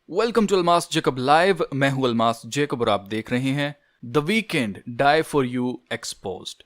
Welcome to Almas Jacob live. मैं हूं Almas Jacob और आप देख रहे हैं the Weeknd Die for You exposed.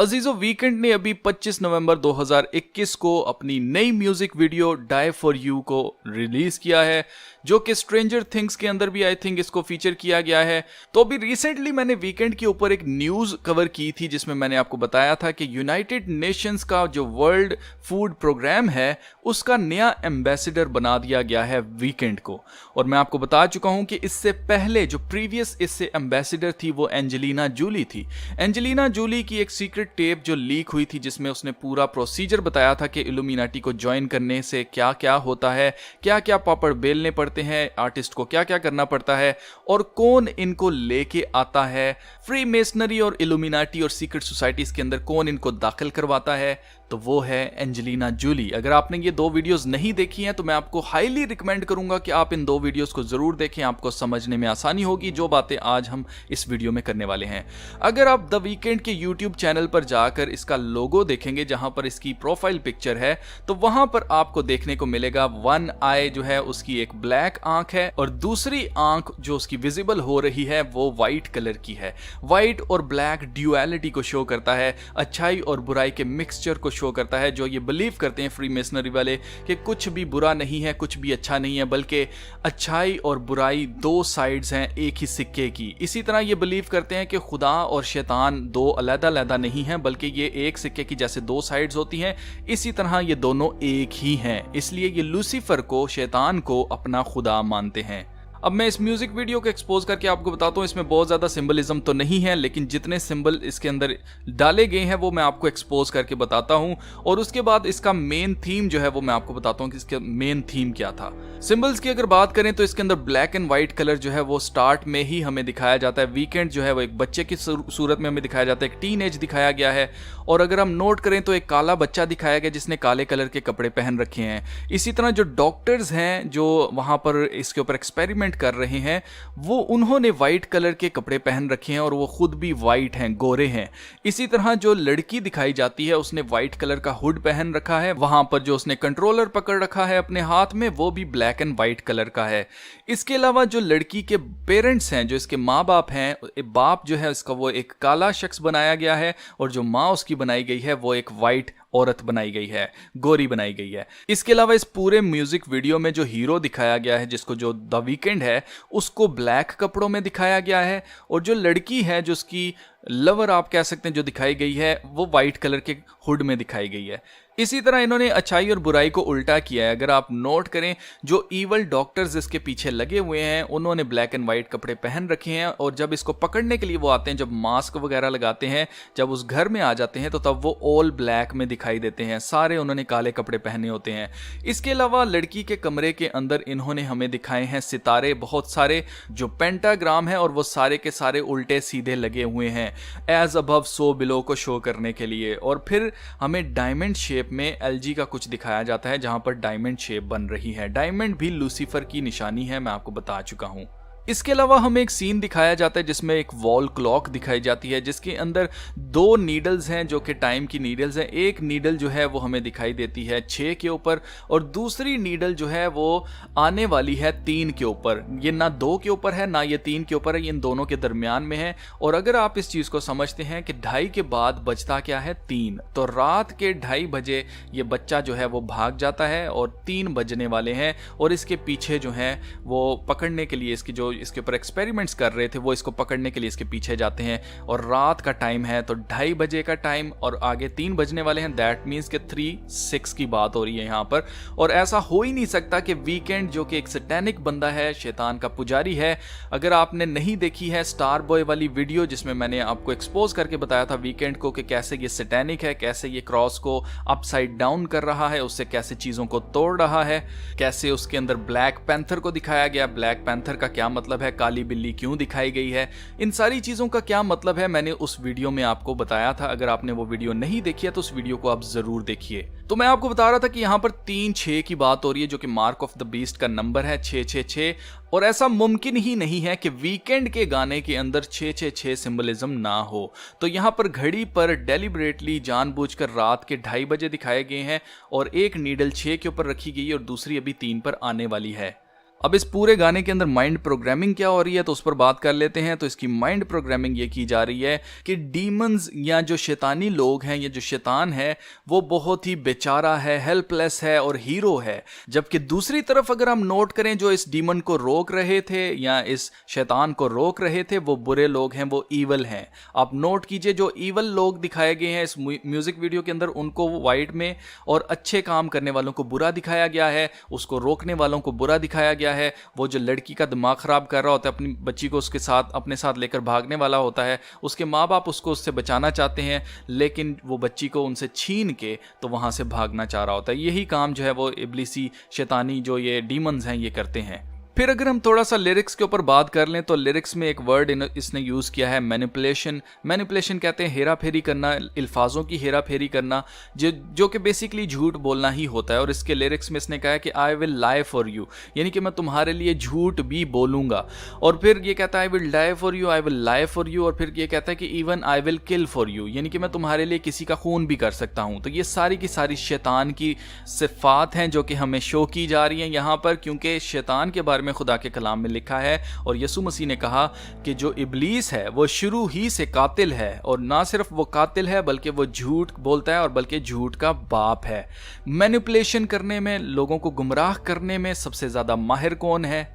अजीजों, वीकेंड ने अभी 25 नवंबर 2021 को अपनी नई music video Die for You को रिलीज किया है, जो कि स्ट्रेंजर थिंग्स के अंदर भी आई थिंक इसको फीचर किया गया है। तो अभी रिसेंटली मैंने वीकेंड के ऊपर एक न्यूज कवर की थी जिसमें मैंने आपको बताया था कि यूनाइटेड नेशंस का जो वर्ल्ड फूड प्रोग्राम है उसका नया एम्बेसडर बना दिया गया है वीकेंड को। और मैं आपको बता चुका हूं कि इससे पहले जो प्रीवियस इससे एम्बेसडर थी वो एंजेलिना जूली थी। एंजेलिना जूली की एक सीक्रेट टेप जो लीक हुई थी जिसमें उसने पूरा प्रोसीजर बताया था कि इल्यूमिनाटी को ज्वाइन करने से क्या क्या होता है, क्या क्या पापड़ बेलने पड़ते हैं, आर्टिस्ट को क्या क्या करना पड़ता है और कौन इनको लेके आता है, फ्री मेसनरी और इल्यूमिनाटी और सीक्रेट सोसाइटीज के अंदर कौन इनको दाखिल करवाता है, तो वो है एंजेलिना जूली। अगर आपने ये दो वीडियोस नहीं देखी हैं तो मैं आपको हाईली रिकमेंड करूंगा कि आप इन दो वीडियोस को जरूर देखें, आपको समझने में आसानी होगी जो बातें आज हम इस वीडियो में करने वाले हैं। अगर आप द वीकेंड के यूट्यूब चैनल पर जाकर इसका लोगो देखेंगे जहां पर इसकी प्रोफाइल पिक्चर है तो वहां पर आपको देखने को मिलेगा वन आई जो है उसकी एक ब्लैक आंख है और दूसरी आंख जो उसकी विजिबल हो रही है वो व्हाइट कलर की है। व्हाइट और ब्लैक ड्यूअलिटी को शो करता है, अच्छाई और बुराई के मिक्सचर को शो करता है, जो ये बिलीव करते हैं फ्री मेसनरी वाले कि कुछ भी बुरा नहीं है, कुछ भी अच्छा नहीं है, बल्कि अच्छाई और बुराई दो साइड्स हैं एक ही सिक्के की। इसी तरह ये बिलीव करते हैं कि खुदा और शैतान दो अलग-अलग नहीं हैं, बल्कि ये एक सिक्के की जैसे दो साइड्स होती हैं इसी तरह ये दोनों एक ही हैं। इसलिए ये लूसीफर को, शैतान को अपना खुदा मानते हैं। अब मैं इस म्यूजिक वीडियो को एक्सपोज करके आपको बताता हूँ, इसमें बहुत ज़्यादा सिंबलिज्म तो नहीं है, लेकिन जितने सिंबल इसके अंदर डाले गए हैं वो मैं आपको एक्सपोज करके बताता हूँ और उसके बाद इसका मेन थीम जो है वो मैं आपको बताता हूँ कि इसका मेन थीम क्या था। सिंबल्स की अगर बात करें तो इसके अंदर ब्लैक एंड व्हाइट कलर जो है वो स्टार्ट में ही हमें दिखाया जाता है। वीकेंड जो है वो एक बच्चे की सूरत में हमें दिखाया जाता है, एक टीन एज दिखाया गया है। और अगर हम नोट करें तो एक काला बच्चा दिखाया गया जिसने काले कलर के कपड़े पहन रखे हैं। इसी तरह जो डॉक्टर्स हैं जो वहाँ पर इसके ऊपर एक्सपेरिमेंट कर रहे हैं वो उन्होंने व्हाइट कलर के कपड़े पहन रखे हैं और वो खुद भी व्हाइट हैं, गोरे हैं। इसी तरह जो लड़की दिखाई जाती है उसने व्हाइट कलर का हुड पहन रखा है, वहां पर जो उसने कंट्रोलर पकड़ रखा है अपने हाथ में वो भी ब्लैक एंड व्हाइट कलर का है। इसके अलावा जो लड़की के पेरेंट्स हैं, जो इसके माँ बाप हैं, बाप जो है इसका वो एक काला शख्स बनाया गया है और जो माँ उसकी बनाई गई है वो एक व्हाइट औरत बनाई गई है, गोरी बनाई गई है। इसके अलावा इस पूरे म्यूजिक वीडियो में जो हीरो दिखाया गया है जिसको जो द वीकेंड है उसको ब्लैक कपड़ों में दिखाया गया है और जो लड़की है जो उसकी लवर आप कह सकते हैं जो दिखाई गई है वो व्हाइट कलर के हुड में दिखाई गई है। इसी तरह इन्होंने अच्छाई और बुराई को उल्टा किया है। अगर आप नोट करें जो ईवल डॉक्टर्स इसके पीछे लगे हुए हैं उन्होंने ब्लैक एंड व्हाइट कपड़े पहन रखे हैं और जब इसको पकड़ने के लिए वो आते हैं, जब मास्क वगैरह लगाते हैं, जब उस घर में आ जाते हैं तो तब वो ऑल ब्लैक में दिखाई देते हैं, सारे उन्होंने काले कपड़े पहने होते हैं। इसके अलावा लड़की के कमरे के अंदर इन्होंने हमें दिखाए हैं सितारे बहुत सारे जो पेंटाग्राम है और वो सारे के सारे उल्टे सीधे लगे हुए हैं एज अबव सो बिलो को शो करने के लिए। और फिर हमें डायमंड शेप में एलजी का कुछ दिखाया जाता है जहां पर डायमंड शेप बन रही है। डायमंड भी लूसीफर की निशानी है, मैं आपको बता चुका हूं। इसके अलावा हमें एक सीन दिखाया जाता है जिसमें एक वॉल क्लॉक दिखाई जाती है जिसके अंदर दो नीडल्स हैं जो कि टाइम की नीडल्स हैं। एक नीडल जो है वो हमें दिखाई देती है 6 के ऊपर और दूसरी नीडल जो है वो आने वाली है 3 के ऊपर। ये ना 2 के ऊपर है ना ये 3 के ऊपर है, ये इन दोनों के दरमियान में है। और अगर आप इस चीज़ को समझते हैं कि 2:30 के बाद बजता क्या है 3, तो रात के 2:30 बजे ये बच्चा जो है वो भाग जाता है और 3 बजने वाले हैं और इसके पीछे जो है वो पकड़ने के लिए इसकी इसके ऊपर एक्सपेरिमेंट्स कर रहे थे वो इसको पकड़ने के लिए इसके पीछे जाते हैं। और रात का टाइम है तो 2:30 बजे का टाइम और आगे 3 बजने वाले हैं, दैट मीन्स के 3-6 की बात हो रही है यहाँ पर। और ऐसा हो ही नहीं सकता कि वीकेंड जो कि एक सैटेनिक बंदा है, शैतान का पुजारी है, अगर आपने नहीं देखी है स्टार बॉय वाली वीडियो जिसमें मैंने आपको एक्सपोज करके बताया था वीकेंड को कि कैसे ये सैटेनिक है, कैसे ये क्रॉस को अपसाइड डाउन कर रहा है, उससे कैसे चीज़ों को तोड़ रहा है, कैसे उसके अंदर ब्लैक पैंथर को दिखाया गया। ब्लैक पैंथर का क्या मतलब मतलब है, काली बिल्ली क्यों दिखाई गई है, इन सारी चीज़ों का क्या मतलब है, मैंने उस वीडियो में आपको बताया था। अगर आपने वो वीडियो नहीं देखी है तो उस वीडियो को आप ज़रूर देखिए। तो मैं आपको बता रहा था कि यहाँ पर 3-6 की बात हो रही है, जो कि मार्क ऑफ द बीस्ट का नंबर है 666, और ऐसा मुमकिन ही नहीं है कि वीकेंड के गाने के अंदर 666 सिंबलिज्म ना हो। तो यहाँ पर घड़ी पर डेलिबरेटली जानबूझकर रात के 2:30 बजे दिखाए गए हैं, और एक नीडल 6 के ऊपर रखी गई है और दूसरी अभी 3 पर आने वाली है। अब इस पूरे गाने के अंदर माइंड प्रोग्रामिंग क्या हो रही है तो उस पर बात कर लेते हैं। तो इसकी माइंड प्रोग्रामिंग ये की जा रही है कि डीमंस या जो शैतानी लोग हैं, ये जो शैतान है वो बहुत ही बेचारा है, हेल्पलेस है और हीरो है। जबकि दूसरी तरफ अगर हम नोट करें, जो इस डीमन को रोक रहे थे या इस शैतान को रोक रहे थे वो बुरे लोग हैं, वो ईवल हैं। आप नोट कीजिए, जो ईवल लोग दिखाए गए हैं इस म्यूजिक वीडियो के अंदर, उनको वाइट में, और अच्छे काम करने वालों को बुरा दिखाया गया है, उसको रोकने वालों को बुरा दिखाया गया है। वो जो लड़की का दिमाग खराब कर रहा होता है, अपनी बच्ची को उसके साथ अपने साथ लेकर भागने वाला होता है, उसके माँ बाप उसको उससे बचाना चाहते हैं, लेकिन वो बच्ची को उनसे छीन के तो वहां से भागना चाह रहा होता है। यही काम जो है वो इब्लिसी शैतानी जो ये डीमंस हैं ये करते हैं। फिर अगर हम थोड़ा सा लिरिक्स के ऊपर बात कर लें तो लिरिक्स में एक वर्ड इसने यूज़ किया है मैनिपुलेशन। मैनिपुलेशन कहते हैं हेरा फेरी करना, अल्फाजों की हेरा फेरी करना, जो कि बेसिकली झूठ बोलना ही होता है। और इसके लिरिक्स में इसने कहा है कि आई विल लाई फॉर यू, यानी कि मैं तुम्हारे लिए झूठ भी बोलूँगा। और फिर ये कहता है I will die for you, I will lie for you, और फिर ये कहता है कि even I will kill for you, यानी कि मैं तुम्हारे लिए किसी का खून भी कर सकता हूँ। तो ये सारी की सारी शैतान की सिफात हैं जो कि हमें शो की जा रही हैं यहाँ पर, क्योंकि शैतान के बारे में खुदा के कलाम में लिखा है और यीशु मसीह ने कहा कि जो इब्लीस है वो शुरू ही से कातिल है, और ना सिर्फ वो कातिल है बल्कि वो झूठ बोलता है और बल्कि झूठ का बाप है। मैनिपुलेशन करने में, लोगों को गुमराह करने में सबसे ज्यादा माहिर कौन है?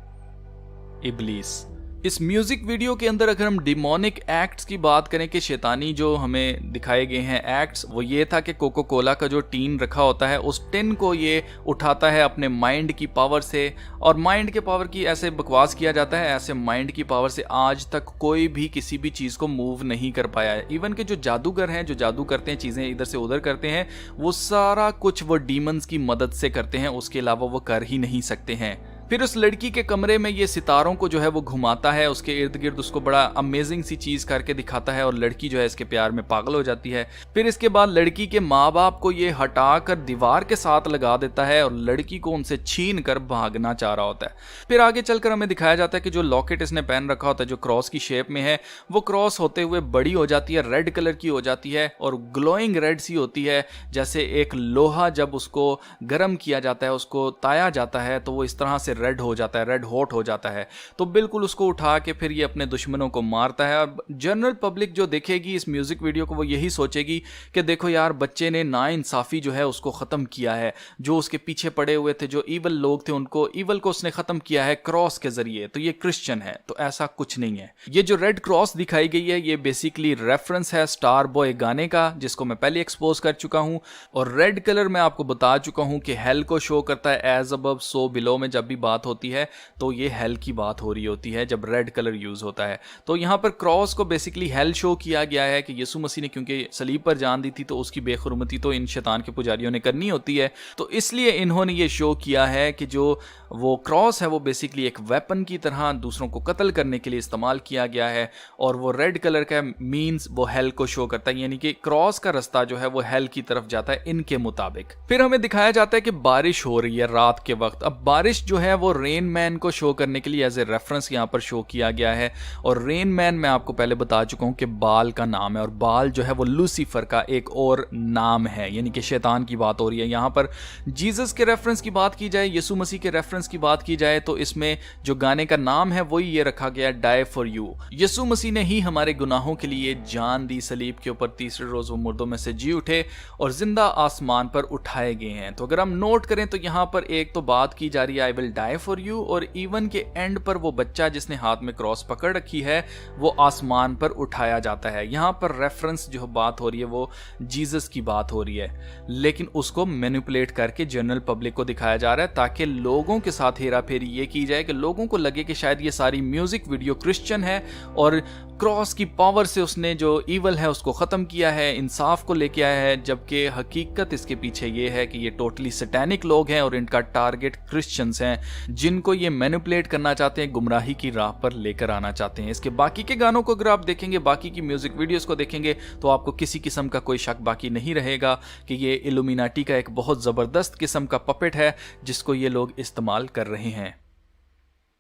इब्लीस। इस म्यूजिक वीडियो के अंदर अगर हम डिमोनिक एक्ट्स की बात करें कि शैतानी जो हमें दिखाए गए हैं एक्ट्स, वो ये था कि कोको कोला का जो टीन रखा होता है उस टिन को ये उठाता है अपने माइंड की पावर से, और माइंड के पावर की ऐसे बकवास किया जाता है, ऐसे माइंड की पावर से आज तक कोई भी किसी भी चीज़ को मूव नहीं कर पाया है। इवन के जो जादूगर हैं, जो जादू करते हैं, चीज़ें इधर से उधर करते हैं, वो सारा कुछ वो डीमंस की मदद से करते हैं, उसके अलावा वो कर ही नहीं सकते हैं। फिर उस लड़की के कमरे में ये सितारों को जो है वो घुमाता है, उसके इर्द गिर्द उसको बड़ा अमेजिंग सी चीज करके दिखाता है और लड़की जो है इसके प्यार में पागल हो जाती है। फिर इसके बाद लड़की के माँ बाप को ये हटाकर दीवार के साथ लगा देता है और लड़की को उनसे छीन कर भागना चाह रहा होता है। फिर आगे चलकर हमें दिखाया जाता है कि जो लॉकेट इसने पहन रखा होता है, जो क्रॉस की शेप में है, वो क्रॉस होते हुए बड़ी हो जाती है, रेड कलर की हो जाती है और ग्लोइंग रेड सी होती है, जैसे एक लोहा जब उसको गर्म किया जाता है, उसको ताया जाता है तो वो इस तरह से रेड हो जाता है, रेड हॉट हो जाता है। तो बिल्कुल उसको उठा के फिर ये अपने दुश्मनों को मारता है। और जनरल पब्लिक जो देखेगी इस म्यूजिक वीडियो को वो यही सोचेगी कि देखो यार, बच्चे ने नाइंसाफी जो है उसको खत्म किया है, जो उसके पीछे पड़े हुए थे, जो ईवल लोग थे, उनको ईवल को उसने खत्म किया है क्रॉस के जरिए, तो ये क्रिश्चियन है। तो ऐसा कुछ नहीं है। ये जो रेड क्रॉस दिखाई गई है ये बेसिकली रेफरेंस है स्टार बॉय गाने का, जिसको मैं पहले एक्सपोज कर चुका हूं। और रेड कलर मैं आपको बता चुका हूं कि हेल को शो करता है। एज अबव सो बिलो में जब भी बात होती है तो ये हेल की बात हो रही होती है जब रेड कलर यूज होता है। तो यहां पर क्रॉस को बेसिकली हेल शो किया गया है कि यीशु मसीह ने क्योंकि सलीब पर जान दी थी तो उसकी बेखुरमती तो इन शैतान के पुजारियों ने करनी होती है, तो इसलिए इन्होंने ये शो किया है कि जो वो क्रॉस है वो बेसिकली एक वेपन की तरह दूसरों को कत्ल करने के लिए इस्तेमाल किया गया है, और वो रेड कलर का मीन्स वो हेल को शो करता है, यानी कि क्रॉस का रास्ता जो है वो हेल की तरफ जाता है इनके मुताबिक। फिर हमें दिखाया जाता है कि बारिश हो रही है रात के वक्त। अब बारिश जो है वो रेन मैन को शो करने के लिए एज ए रेफरेंस यहाँ पर शो किया गया है। और रेन मैन मैं आपको पहले बता चुका हूँ कि बाल का नाम है, और बाल जो है वो लूसीफर का एक और नाम है, यानी कि शैतान की बात हो रही है। यहाँ पर जीसस के रेफरेंस की बात की जाए, यीशु मसीह के रेफरेंस की बात की जाए, तो इसमें जो गाने का नाम है वही ये रखा गया, डाई फॉर यू। यीशु मसीह ने ही हमारे गुनाहों के लिए जान दी सलीब के ऊपर, तीसरे रोज वो मुर्दों में से जी उठे और जिंदा आसमान पर उठाए गए हैं। तो अगर हम नोट करें तो यहाँ पर एक तो बात की जा रही है I will die for you, और इवन के एंड पर वो बच्चा जिसने हाथ में क्रॉस पकड़ रखी है वो आसमान पर उठाया जाता है। यहाँ पर रेफरेंस जो बात हो रही है वो जीसस की बात हो रही है, लेकिन उसको मैनिपुलेट करके जनरल पब्लिक को दिखाया जा रहा है ताकि लोगों के साथ हेरा फेरी ये की जाए कि लोगों को लगे कि शायद ये सारी म्यूजिक वीडियो क्रिश्चियन है और क्रॉस की पावर से उसने जो ईवल है उसको ख़त्म किया है, इंसाफ को लेके आया है, जबकि हकीकत इसके पीछे ये है कि ये टोटली सैटेनिक लोग हैं और इनका टारगेट क्रिश्चियंस हैं जिनको ये मैनिपुलेट करना चाहते हैं, गुमराही की राह पर लेकर आना चाहते हैं। इसके बाकी के गानों को अगर आप देखेंगे, बाकी की म्यूजिक वीडियोस को देखेंगे तो आपको किसी किस्म का कोई शक बाकी नहीं रहेगा कि ये इल्यूमिनाटी का एक बहुत ज़बरदस्त किस्म का पपेट है जिसको ये लोग इस्तेमाल कर रहे हैं।